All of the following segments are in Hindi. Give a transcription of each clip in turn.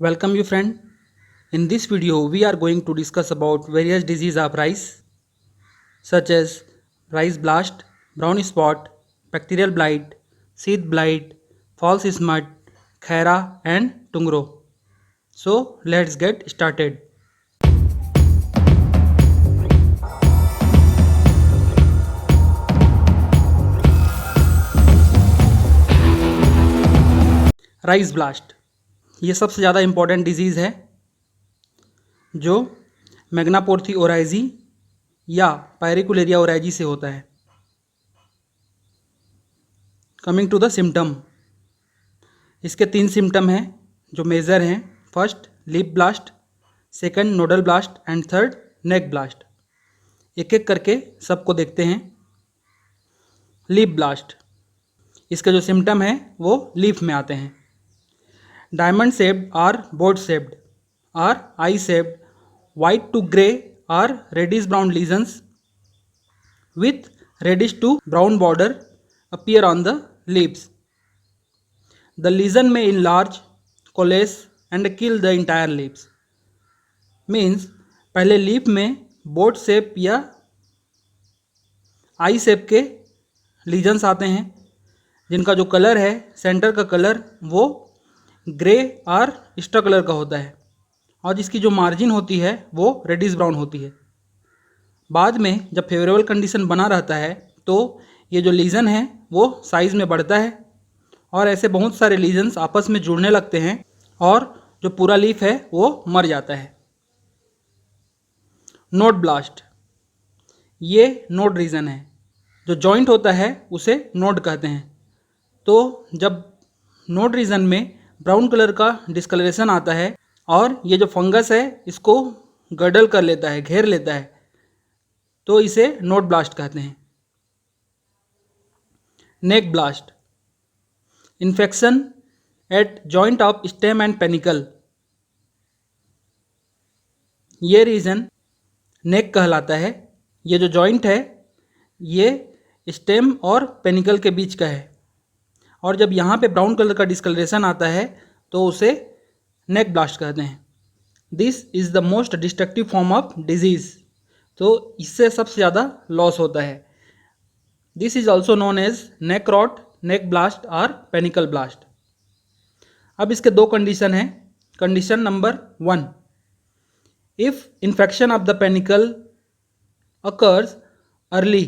Welcome you friend. In this video we are going to discuss about various disease of rice such as rice blast, brown spot, bacterial blight, seed blight, false smut, khaira and tungro. So let's get started. Rice blast ये सबसे ज़्यादा इम्पॉर्टेंट डिजीज़ है जो मैग्नापोर्थी ओराइजी या पायरिकुलेरिया ओराइजी से होता है। कमिंग टू द सिम्टम, इसके 3 सिम्टम हैं जो मेजर हैं। First lip blast, second nodal blast and third neck blast. एक एक करके सबको देखते हैं। लिप ब्लास्ट, इसके जो सिम्टम हैं वो लीफ में आते हैं। डायमंड शेप्ड और बोर्ड शेप्ड और आई shaped, white to grey or reddish brown lesions with reddish to brown border appear on the leaves. The lesion may enlarge, coalesce and kill the entire leaves. Means पहले लीफ में बोट शेप या आई शेप के लीजन्स आते हैं जिनका जो कलर है, सेंटर का कलर वो ग्रे और स्टर कलर का होता है और जिसकी जो मार्जिन होती है वो रेडिश ब्राउन होती है। बाद में जब फेवरेबल कंडीशन बना रहता है तो ये जो लीजन है वो साइज़ में बढ़ता है और ऐसे बहुत सारे लीजन्स आपस में जुड़ने लगते हैं और जो पूरा लीफ है वो मर जाता है। नोड ब्लास्ट, ये नोड रीजन है। जो जॉइंट होता है उसे नोड कहते हैं। तो जब नोड रीजन में ब्राउन कलर का डिस्कलरेशन आता है और ये जो फंगस है इसको गर्डल कर लेता है, घेर लेता है, तो इसे नोड ब्लास्ट कहते हैं। Neck blast, infection at joint of stem and panicle. ये रीजन नेक कहलाता है। ये जो जॉइंट है ये स्टेम और पेनिकल के बीच का है और जब यहाँ पे ब्राउन कलर का डिस्कलरेशन आता है तो उसे नेक ब्लास्ट कहते हैं। This is the most destructive form of disease, तो इससे सबसे ज़्यादा लॉस होता है। This is also known as neck rot, neck blast और पेनिकल ब्लास्ट। अब इसके 2 कंडीशन हैं। Condition number 1, if infection of the panicle occurs early,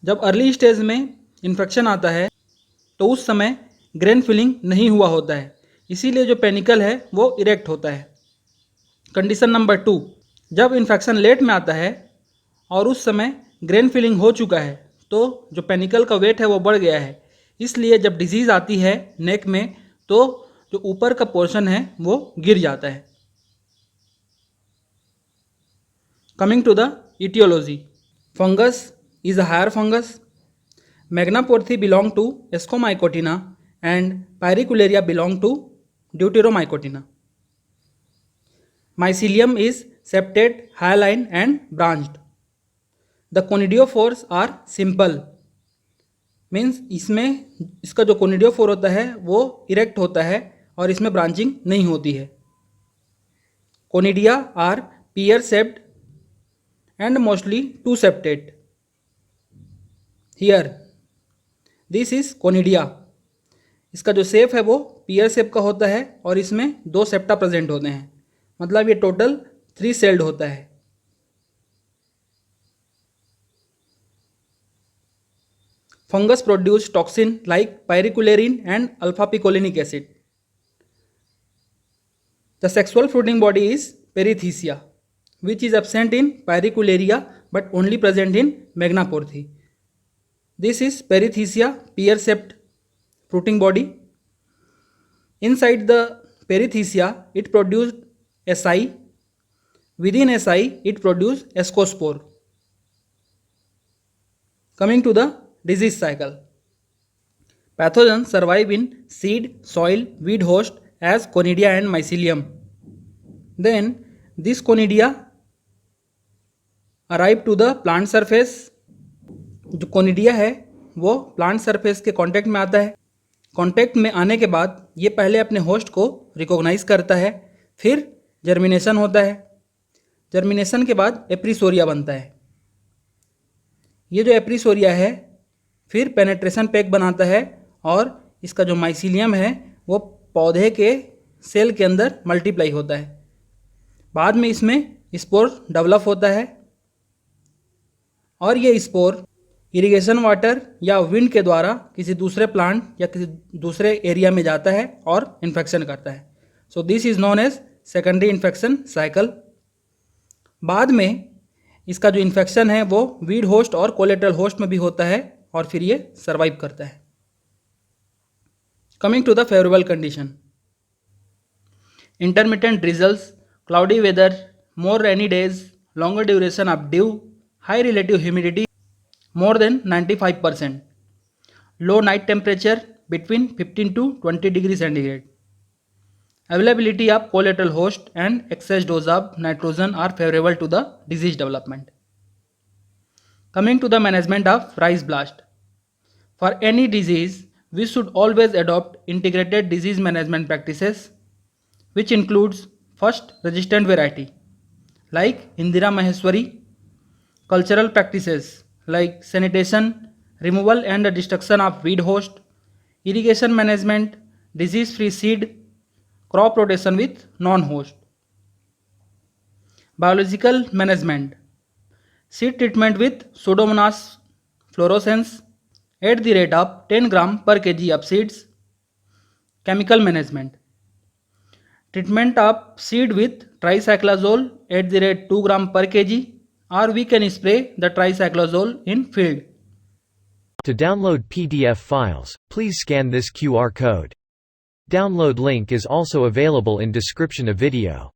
जब अर्ली स्टेज में इन्फेक्शन आता है तो उस समय ग्रेन फिलिंग नहीं हुआ होता है, इसीलिए जो पेनिकल है वो इरेक्ट होता है। कंडीशन नंबर 2, जब इन्फेक्शन लेट में आता है और उस समय ग्रेन फिलिंग हो चुका है तो जो पेनिकल का वेट है वो बढ़ गया है, इसलिए जब डिजीज़ आती है नेक में तो जो ऊपर का पोर्शन है वो गिर जाता है। Coming to the etiology, fungus is a higher fungus. Magnaporthe belong to Ascomycotina and Pyricularia belong to Deuteromycotina. Mycelium is septate, hyaline and branched. The conidiophores are simple. Means इसमें इसका जो conidiophore होता है वो इरेक्ट होता है और इसमें ब्रांचिंग नहीं होती है। Conidia are pear shaped and mostly two septate. Here this is Conidia. इसका जो शेप है वो पियर शेप का होता है और इसमें 2 सेप्टा प्रेजेंट होते हैं, मतलब ये टोटल 3 सेल्ड होता है। Fungus produce toxin like pyricularin and alpha picolinic acid. The sexual fruiting body is perithecia which is absent in Pyricularia but only present in Magnaporthe. This is perithecia, pear shaped fruiting body. Inside the perithecia it produced SI. Within SI it produced ascospore. Coming to the disease cycle, pathogens survive in seed, soil, weed host as conidia and mycelium. Then this conidia arrive to the plant surface. जो conidia है वो plant surface के contact में आता है कांटेक्ट में आने के बाद ये पहले अपने होस्ट को रिकॉग्नाइज करता है, फिर जर्मिनेशन होता है। जर्मिनेशन के बाद एप्रीसोरिया बनता है। ये जो एप्रीसोरिया है फिर पेनेट्रेशन पैक बनाता है और इसका जो माइसीलियम है वो पौधे के सेल के अंदर मल्टीप्लाई होता है। बाद में इसमें स्पोर डेवलप होता है और ये स्पोर इरिगेशन वाटर या विंड के द्वारा किसी दूसरे प्लांट या किसी दूसरे एरिया में जाता है और इन्फेक्शन करता है। So this is known as secondary infection cycle. बाद में इसका जो इन्फेक्शन है वो वीड होस्ट और कोलेटरल होस्ट में भी होता है और फिर ये सर्वाइव करता है। Coming to the favourable condition, intermittent drizzles, cloudy weather, more rainy days, longer duration of dew, high relative humidity more than 95%, low night temperature between 15 to 20 degrees centigrade, availability of collateral host and excess dose of nitrogen are favorable to the disease development. Coming to the management of rice blast, for any disease we should always adopt integrated disease management practices which includes first resistant variety like Indira Maheshwari, cultural practices like sanitation, removal and destruction of weed host, irrigation management, disease-free seed, crop rotation with non-host. Biological management, seed treatment with Pseudomonas fluorescens at the rate of 10 gram per kg of seeds. Chemical management, treatment of seed with tricyclazole at the rate 2 gram per kg, or we can spray the tricyclazole in field. To download PDF files, please scan this QR code. Download link is also available in description of video.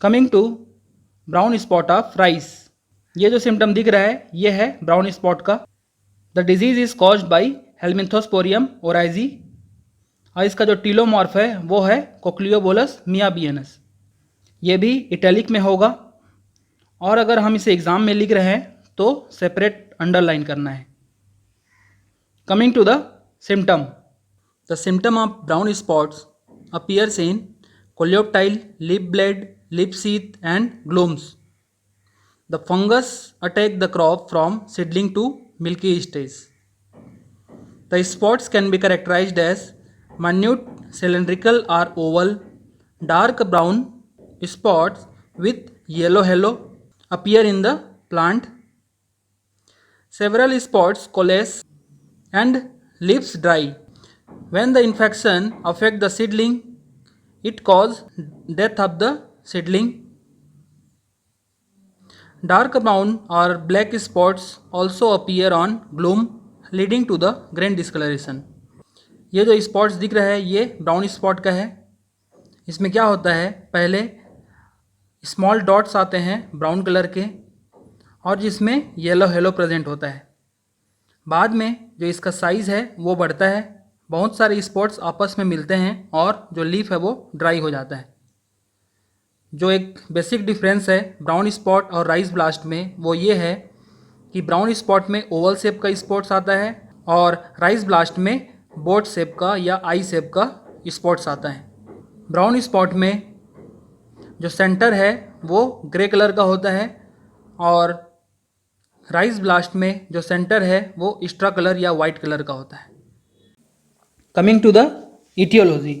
Coming to brown spot of rice, ये जो सिम्टम दिख रहा है ये है ब्राउन स्पॉट का। The disease is caused by Helminthosporium oryzae और इसका जो टीलोमॉर्फ है वो है कोक्लियोबोलस मियाबियनस। ये भी इटैलिक में होगा और अगर हम इसे एग्जाम में लिख रहे हैं तो सेपरेट अंडरलाइन करना है। Coming to the symptom, the symptom of brown spots appears in coleoptile, leaf blade, leaf sheath and glumes. The fungus attack the crop from seedling to milky stage. The spots can be characterised as minute cylindrical or oval dark brown spots with yellow halo appear in the plant. Several spots coalesce and leaves dry. When the infection affects the seedling, it causes death of the seedling. Dark brown or black spots also appear on bloom, leading to the grain discoloration. ये जो स्पॉट्स दिख रहा है ये ब्राउन स्पॉट का है। इसमें क्या होता है, पहले स्मॉल डॉट्स आते हैं ब्राउन कलर के और जिसमें येलो हेलो प्रेजेंट होता है। बाद में जो इसका साइज़ है वो बढ़ता है, बहुत सारे स्पॉट्स आपस में मिलते हैं और जो लीफ है वो ड्राई हो जाता है। जो एक बेसिक डिफरेंस है ब्राउन स्पॉट और राइस ब्लास्ट में वो ये है कि ब्राउन स्पॉट में ओवल शेप का स्पॉट्स आता है और राइस ब्लास्ट में बोट शेप का या आई शेप का स्पॉट्स आता है। ब्राउन स्पॉट में जो सेंटर है वो ग्रे कलर का होता है और राइस ब्लास्ट में जो सेंटर है वो स्ट्रा कलर या वाइट कलर का होता है। Coming to the etiology,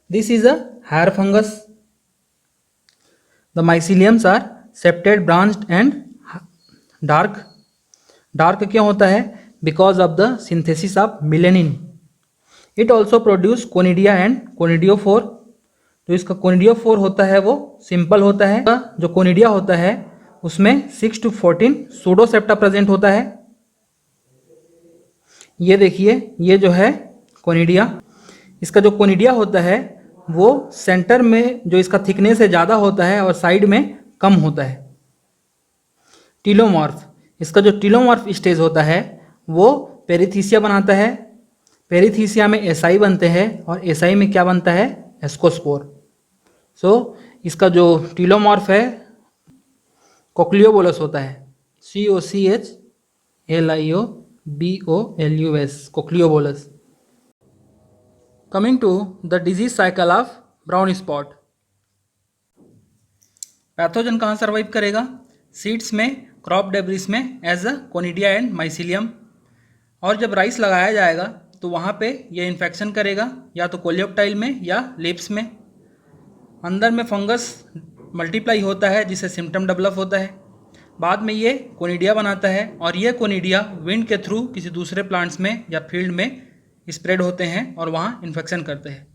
this is a hair fungus. The myceliums are septate, branched and dark. Dark क्यों होता है? Because of the synthesis of melanin. It also produce conidia and conidiophore. जो इसका कोनिडियोफोर होता है वो सिंपल होता है। जो कोनिडिया होता है उसमें 6 to 14 सूडोसेप्टा प्रेजेंट होता है। ये देखिए ये जो है कोनिडिया, इसका जो कोनिडिया होता है वो सेंटर में जो इसका थिकनेस है ज़्यादा होता है और साइड में कम होता है। टीलोमॉर्फ, इसका जो टीलोमॉर्फ स्टेज होता है वो पेरिथीसिया बनाता है। पेरिथीसिया में एसाई बनते हैं और एसाई में क्या बनता है? एस्कोस्पोर. सो इसका जो टीलोमॉर्फ है कोक्लियोबोलस होता है, COCHLIOBOLUS, Cochliobolus. Coming to the disease cycle of brown spot. Pathogen कहाँ सर्वाइव करेगा? सीड्स में, क्रॉप डेब्रिस में as a conidia and mycelium. और जब राइस लगाया जाएगा तो वहाँ पे ये इन्फेक्शन करेगा या तो कोलियोप्टाइल में या लीव्स में। अंदर में फंगस मल्टीप्लाई होता है जिससे सिम्टम डेवलप होता है। बाद में ये कोनिडिया बनाता है और ये कोनिडिया विंड के थ्रू किसी दूसरे प्लांट्स में या फील्ड में स्प्रेड होते हैं और वहाँ इन्फेक्शन करते हैं।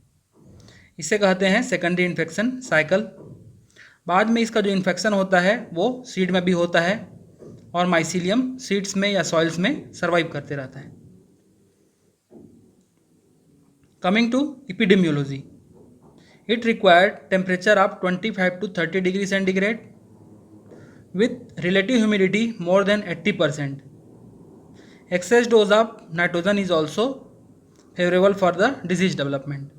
इसे कहते हैं सेकेंडरी इन्फेक्शन साइकिल। बाद में इसका जो इन्फेक्शन होता है वो सीड में भी होता है और माइसिलियम सीड्स में या सॉइल्स में सर्वाइव करते रहता है। Coming to epidemiology, it required temperature of 25 to 30 degree centigrade with relative humidity more than 80%. Excess dose of nitrogen is also favorable for the disease development.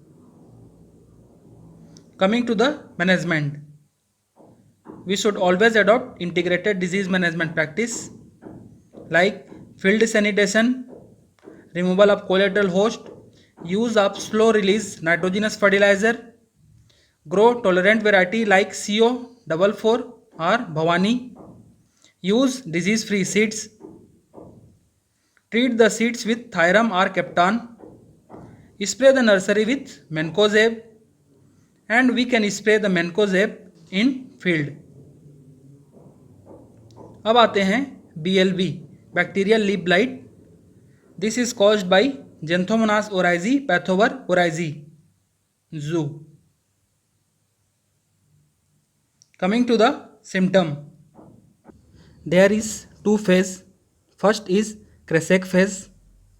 Coming to the management, we should always adopt integrated disease management practice like field sanitation, removal of collateral host, use of slow release nitrogenous fertilizer, grow tolerant variety like CO44 or Bhavani, use disease free seeds, treat the seeds with Thyram or Captan, spray the nursery with Mancozeb, and we can spray the Mancozeb in field. अब आते हैं BLB, bacterial leaf blight. This is caused bye Xanthomonas oryzae pathover oryzae zoo. Coming to the symptom, there is two phase. First is Krasek phase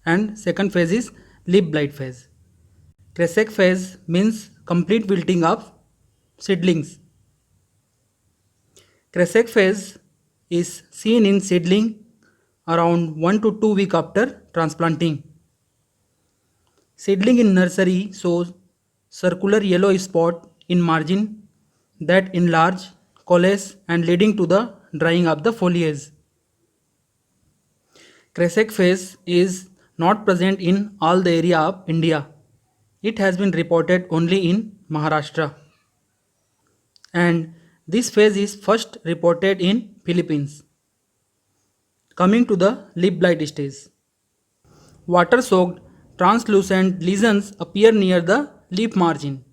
and second phase is leaf blight phase. Krasek phase means complete wilting of seedlings. Krasek phase is seen in seedling around 1 to 2 weeks after transplanting. Seedling in nursery shows circular yellow spot in margin that enlarge, coalesce and leading to the drying of the foliage. Krasek phase is not present in all the area of India. It has been reported only in Maharashtra. And this phase is first reported in Philippines. Coming to the leaf blight stage. Water-soaked translucent lesions appear near the leaf margin.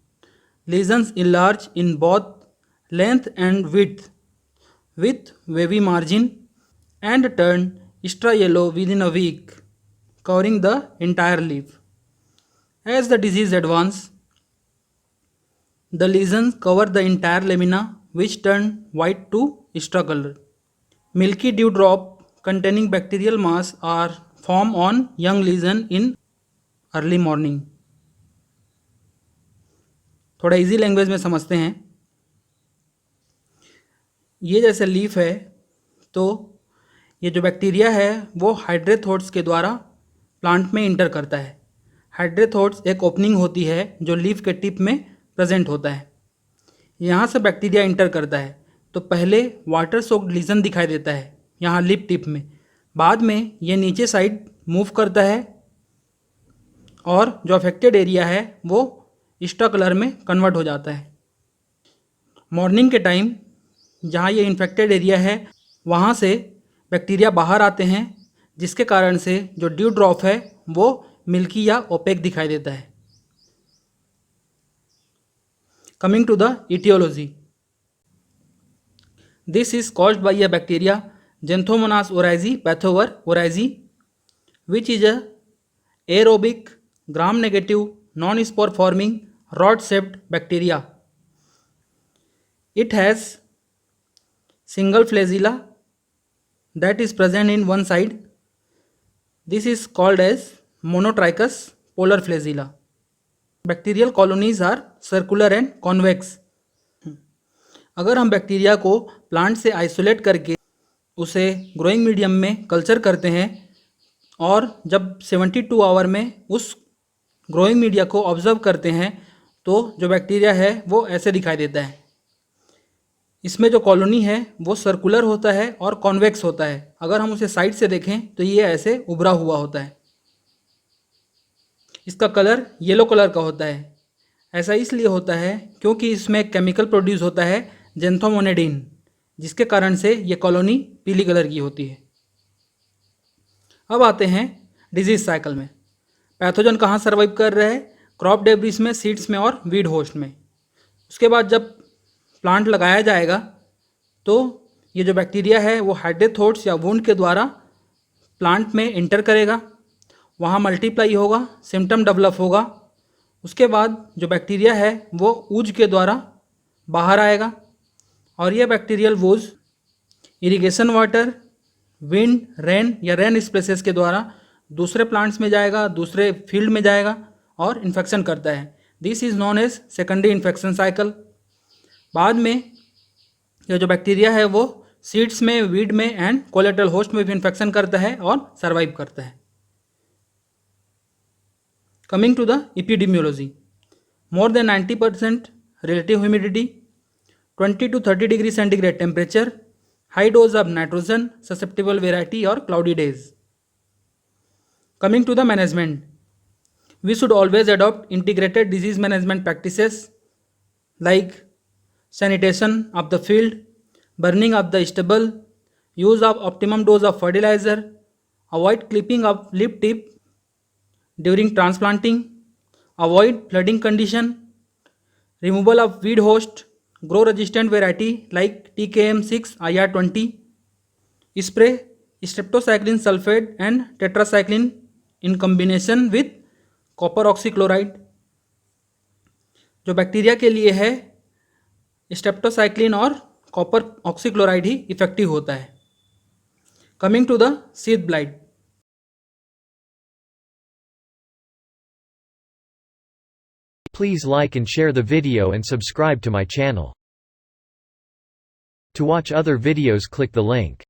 Lesions enlarge in both length and width with wavy margin and turn extra yellow within a week, covering the entire leaf. As the disease advances, the lesions cover the entire lamina which turn white to extra color. Milky dewdrop containing bacterial mass are formed on young lesion in early morning. थोड़ा इजी लैंग्वेज में समझते हैं. ये जैसे लीफ है तो ये जो बैक्टीरिया है वो हाइड्रेथोड्स के द्वारा प्लांट में इंटर करता है. हाइड्रेथोड्स एक ओपनिंग होती है जो लीफ के टिप में प्रेजेंट होता है. यहाँ से बैक्टीरिया इंटर करता है तो पहले वाटर सोक्ड लीजन दिखाई देता है यहाँ लीफ टिप में. बाद में ये नीचे साइड मूव करता है और जो अफेक्टेड एरिया है वो एक्स्ट्रा कलर में कन्वर्ट हो जाता है. मॉर्निंग के टाइम जहाँ ये इन्फेक्टेड एरिया है वहाँ से बैक्टीरिया बाहर आते हैं जिसके कारण से जो ड्यू ड्रॉप है वो मिल्की या ओपेक दिखाई देता है. Coming to the etiology, this is caused by a bacteria Xanthomonas oryzae pathover oryzae which is a aerobic gram negative non-spore forming rod shaped bacteria. It has single flagella that is present in one side. This is called as monotrichous polar flagella. Bacterial colonies are circular and convex. अगर हम बैक्टीरिया को प्लांट से आइसोलेट करके उसे ग्रोइंग मीडियम में कल्चर करते हैं और जब 72 आवर में उस ग्रोइंग मीडिया को ऑब्जर्व करते हैं तो जो बैक्टीरिया है वो ऐसे दिखाई देता है. इसमें जो कॉलोनी है वो सर्कुलर होता है और कॉन्वेक्स होता है. अगर हम उसे साइड से देखें तो ये ऐसे उभरा हुआ होता है. इसका कलर येलो कलर का होता है। ऐसा इसलिए होता है क्योंकि इसमें एक केमिकल प्रोड्यूस होता है जेंथोमोनेडिन, जिसके कारण से ये कॉलोनी पीली कलर की होती है। अब आते हैं डिजीज साइकिल में। पैथोजन कहाँ सर्वाइव कर रहे हैं? क्रॉप डेब्रिस में, सीड्स में और वीड होस्ट में। उसके बाद जब प्लांट लगाया जाएगा तो ये जो बैक्टीरिया है वो हाइड्रेथोड्स या वुंड के द्वारा प्लांट में इंटर करेगा, वहाँ मल्टीप्लाई होगा, सिम्टम डेवलप होगा। उसके बाद जो बैक्टीरिया है वो ऊज के द्वारा बाहर आएगा और यह bacterial whose irrigation water, wind, rain या रेन स्प्लेसेस के द्वारा दूसरे प्लांट्स में जाएगा, दूसरे फील्ड में जाएगा और इन्फेक्शन करता है। This is known as secondary infection cycle. बाद में यह जो बैक्टीरिया है वो सीड्स में, वीड में एंड कोलेटरल होस्ट में भी इन्फेक्शन करता है और सर्वाइव करता है। Coming to the epidemiology, more than 90% relative humidity, 20 to 30 degree centigrade temperature, high dose of nitrogen, susceptible variety or cloudy days. Coming to the management, we should always adopt integrated disease management practices like sanitation of the field, burning of the stubble, use of optimum dose of fertilizer, avoid clipping of leaf tip during transplanting, avoid flooding condition, removal of weed host, grow resistant variety like TKM6 IR20, spray streptocycline sulfate and tetracycline in combination with copper oxychloride. जो बैक्टीरिया के लिए है स्ट्रेप्टोसाइक्लिन और कॉपर ऑक्सीक्लोराइड ही इफेक्टिव होता है। Coming to the seed blight, Please like and share the video and subscribe to my channel. To watch other videos, click the link.